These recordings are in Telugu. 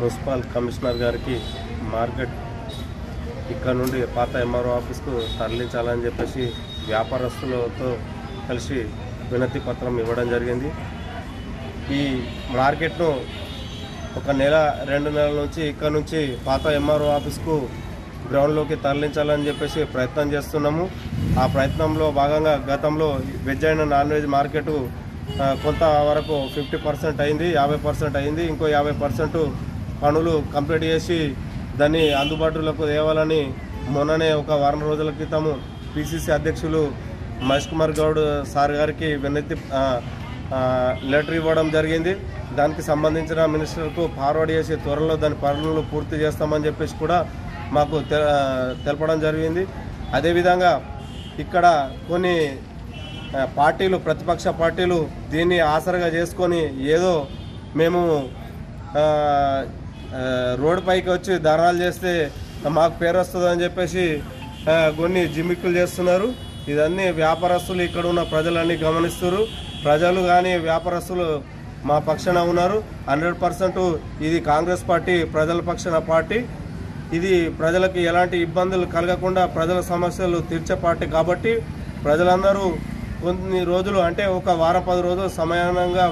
మున్సిపల్ కమిషనర్ గారికి మార్కెట్ ఇక్కడ నుండి పాత ఎంఆర్ఓ ఆఫీస్కు తరలించాలని చెప్పేసి వ్యాపారస్తులతో కలిసి వినతి పత్రం ఇవ్వడం జరిగింది. ఈ మార్కెట్ను ఒక నెల 2 నెలల నుంచి ఇక్కడ నుంచి పాత ఎంఆర్ఓ ఆఫీస్కు గ్రౌండ్లోకి తరలించాలని చెప్పేసి ప్రయత్నం చేస్తున్నాము. ఆ ప్రయత్నంలో భాగంగా గతంలో veg and non veg market కొంత వరకు 50% అయింది, 50% అయింది. ఇంకో 50% పనులు కంప్లీట్ చేసి దాన్ని అందుబాటులోకి తేవాలని మొన్ననే ఒక వారం రోజుల క్రితము పిసిసి అధ్యక్షులు మహేష్ కుమార్ గౌడ్ సార్ గారికి వినతి లెటర్ ఇవ్వడం జరిగింది. దానికి సంబంధించిన మినిస్టర్కు ఫార్వర్డ్ చేసి త్వరలో దాని పనులు పూర్తి చేస్తామని చెప్పేసి కూడా మాకు తెలపడం జరిగింది. అదేవిధంగా ఇక్కడ కొన్ని పార్టీలు, ప్రతిపక్ష పార్టీలు దీన్ని ఆసరగా చేసుకొని ఏదో మేము రోడ్డు పైకి వచ్చి ధర్నాలు చేస్తే మాకు పేరు వస్తుందని చెప్పేసి కొన్ని జిమ్మిక్కులు చేస్తున్నారు. ఇదన్నీ వ్యాపారస్తులు ఇక్కడ ఉన్న ప్రజలన్నీ గమనిస్తున్నారు. ప్రజలు కానీ వ్యాపారస్తులు మా పక్షాన ఉన్నారు. 100% ఇది కాంగ్రెస్ పార్టీ ప్రజల పక్షాన పార్టీ. ఇది ప్రజలకు ఎలాంటి ఇబ్బందులు కలగకుండా ప్రజల సమస్యలు తీర్చే పార్టీ కాబట్టి ప్రజలందరూ కొన్ని రోజులు అంటే ఒక వారం 10 రోజులు సమానంగా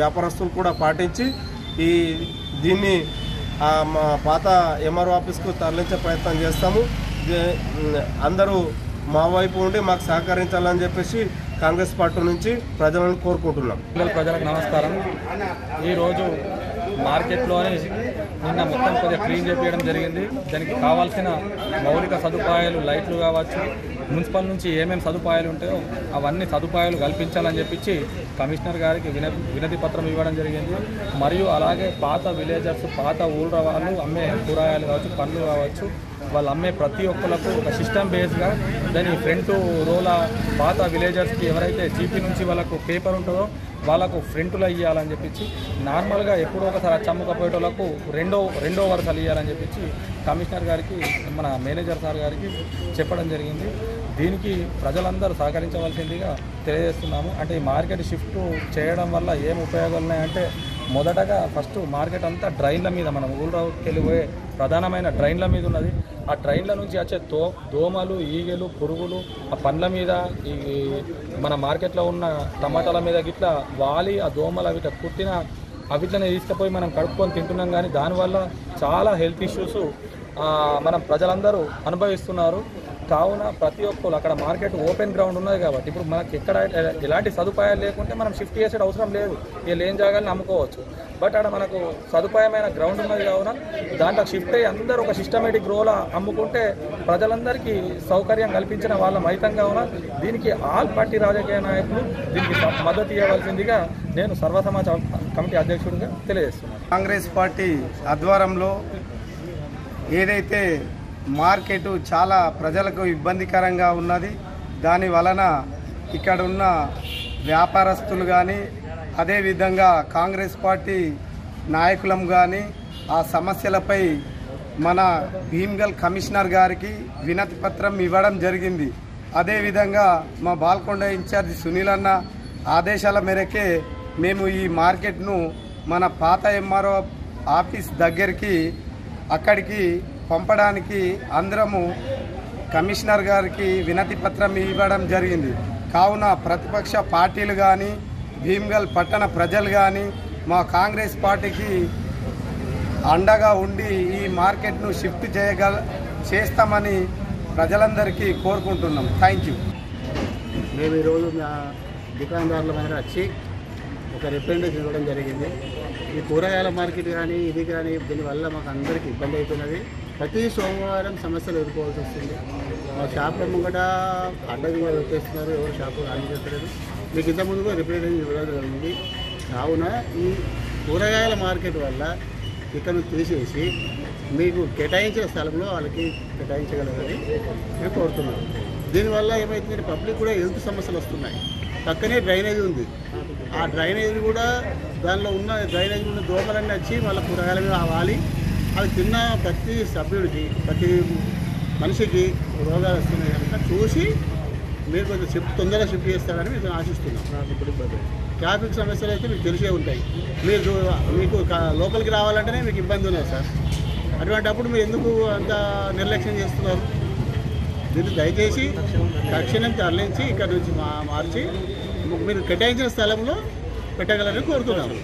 వ్యాపారస్తులు కూడా పాటించి దీన్ని మా పాత ఎంఆర్ఓ ఆఫీస్కు తరలించే ప్రయత్నం చేస్తాము. అందరూ మా వైపు ఉండి మాకు సహకరించాలని చెప్పేసి కాంగ్రెస్ పార్టీ నుంచి ప్రజలను కోరుకుంటున్నాం. ప్రజలకు నమస్కారం. ఈరోజు మార్కెట్లోని నిన్న మొత్తం కొద్దిగా క్లీన్ చేపించడం జరిగింది. దానికి కావాల్సిన మౌలిక సదుపాయాలు, లైట్లు కావచ్చు, మున్సిపల్ నుంచి ఏమేమి సదుపాయాలు ఉంటాయో అవన్నీ సదుపాయాలు కల్పించాలని చెప్పించి కమిషనర్ గారికి వినతి పత్రం ఇవ్వడం జరిగింది. మరియు అలాగే పాత విలేజర్స్, పాత ఊళ్ళ వాళ్ళు అమ్మే కూరగాయలు కావచ్చు, పండ్లు కావచ్చు, వాళ్ళు అమ్మే ప్రతి ఒక్కరికి ఒక సిస్టమ్ బేస్గా దాని ఫ్రంట్ రోల పాత విలేజర్స్కి ఎవరైతే జీపీ నుంచి వాళ్ళకు పేపర్ ఉంటుందో వాళ్ళకు ఫ్రంట్లో ఇవ్వాలని చెప్పించి, నార్మల్గా ఎప్పుడో ఒకసారి అచ్చమ్ముకపోయేటోళ్ళకు రెండో వరుసలు ఇవ్వాలని చెప్పించి కమిషనర్ గారికి, మన మేనేజర్ సార్ గారికి చెప్పడం జరిగింది. దీనికి ప్రజలందరూ సహకరించవలసిందిగా తెలియజేస్తున్నాము. అంటే ఈ మార్కెట్ షిఫ్ట్ చేయడం వల్ల ఏం ఉపయోగాలు ఉన్నాయంటే, మొదటగా ఫస్ట్ మార్కెట్ అంతా డ్రైన్ల మీద, మనం ఊళ్ళోకి వెళ్ళిపోయే ప్రధానమైన డ్రైన్ల మీద ఉన్నది. ఆ డ్రైన్ల నుంచి వచ్చే దోమలు, ఈగలు, పురుగులు ఆ పండ్ల మీద, ఈ మన మార్కెట్లో ఉన్న టమాటాల మీద గిట్లా వాలి ఆ దోమలు అవి కుట్టిన అవిట్లనే తీసుకుపోయి మనం కడుక్కొని తింటున్నాం. కానీ దానివల్ల చాలా హెల్త్ ఇష్యూస్ మనం ప్రజలందరూ అనుభవిస్తున్నారు. కావున ప్రతి ఒక్కరు అక్కడ మార్కెట్ ఓపెన్ గ్రౌండ్ ఉన్నది కాబట్టి ఇప్పుడు మనకి ఎక్కడ ఎలాంటి సదుపాయాలు లేకుంటే మనం షిఫ్ట్ చేసే అవసరం లేదు. ఇక లేని జాగాలను అమ్ముకోవచ్చు. బట్ అక్కడ మనకు సదుపాయమైన గ్రౌండ్ ఉన్నది కావున దాంట్లో షిఫ్ట్ అయ్యి అందరూ ఒక సిస్టమేటిక్ రోల్ అమ్ముకుంటే ప్రజలందరికీ సౌకర్యం కల్పించిన వాళ్ళ మైతం కావున దీనికి ఆల్ పార్టీ రాజకీయ నాయకులు దీనికి మద్దతు ఇవ్వవలసిందిగా నేను సర్వసమాజ కమిటీ అధ్యక్షుడిగా తెలియజేస్తున్నాను. కాంగ్రెస్ పార్టీ ఆధ్వర్యంలో ఏదైతే మార్కెట్ చాలా ప్రజలకు ఇబ్బందికరంగా ఉన్నది, దాని వలన ఇక్కడ ఉన్న వ్యాపారస్తులు కానీ అదేవిధంగా కాంగ్రెస్ పార్టీ నాయకులం కానీ ఆ సమస్యలపై మన భీమ్గల్ కమిషనర్ గారికి వినతి పత్రం ఇవ్వడం జరిగింది. అదేవిధంగా మా బాల్కొండ ఇన్ఛార్జి సునీల్ అన్న ఆదేశాల మేరకే మేము ఈ మార్కెట్ను మన పాత ఎంఆర్ఓ ఆఫీస్ దగ్గరికి అక్కడికి పంపడానికి అందరము కమిషనర్ గారికి వినతి పత్రం ఇవ్వడం జరిగింది. కావున ప్రతిపక్ష పార్టీలు కానీ భీమ్గల్ పట్టణ ప్రజలు కానీ మా కాంగ్రెస్ పార్టీకి అండగా ఉండి ఈ మార్కెట్ను షిఫ్ట్ చేస్తామని ప్రజలందరికీ కోరుకుంటున్నాం. Thank you. మేము ఈరోజు మా దుకాణదారుల మీద వచ్చి ఒక రిప్రజెంటేషన్ ఇవ్వడం జరిగింది. ఈ కూరగాయల మార్కెట్ కానీ ఇది కానీ దీనివల్ల మాకు అందరికీ ఇబ్బంది అవుతున్నది. ప్రతి సోమవారం సమస్యలు ఎదుర్కోవాల్సి వస్తుంది. మా షాపుల ముంగట అడ్డంగా పెట్టేస్తున్నారు, ఎవరు షాపు రాని చేస్తలేదు. మీకు ఇంతకుముందు కూడా రిప్రజెంటేషన్ ఇవ్వడం జరిగింది. కావున ఈ కూరగాయల మార్కెట్ వల్ల ఇక్కడ తీసేసి మీకు కేటాయించిన స్థలంలో వాళ్ళకి కేటాయించగలరని మేము కోరుతున్నాం. దీనివల్ల ఏమవుతుందంటే పబ్లిక్ కూడా హెల్త్ సమస్యలు వస్తున్నాయి. పక్కనే డ్రైనేజ్ ఉంది. ఆ డ్రైనేజ్ కూడా దానిలో ఉన్న డ్రైనేజ్ ఉన్న దోమలన్నీ వచ్చి వాళ్ళ కూరగాయల మీద వాలి అవి తిన్న ప్రతి సభ్యుడికి, ప్రతి మనిషికి రోగాలు వస్తున్నాయి కనుక చూసి మీరు కొంచెం తొందరగా షిఫ్ట్ చేస్తారని మేము ఆశిస్తున్నాం. నాకు ఇప్పుడు ట్రాఫిక్ సమస్యలు అయితే మీకు తెలిసే ఉంటాయి. మీకు లోపలికి రావాలంటేనే మీకు ఇబ్బంది ఉన్నది సార్. అటువంటిప్పుడు మీరు ఎందుకు అంత నిర్లక్ష్యం చేస్తున్నారు? దీన్ని దయచేసి తక్షణం తరలించి ఇక్కడ నుంచి మార్చి మీరు కేటాయించిన స్థలంలో పెట్టగలరని కోరుతున్నాము.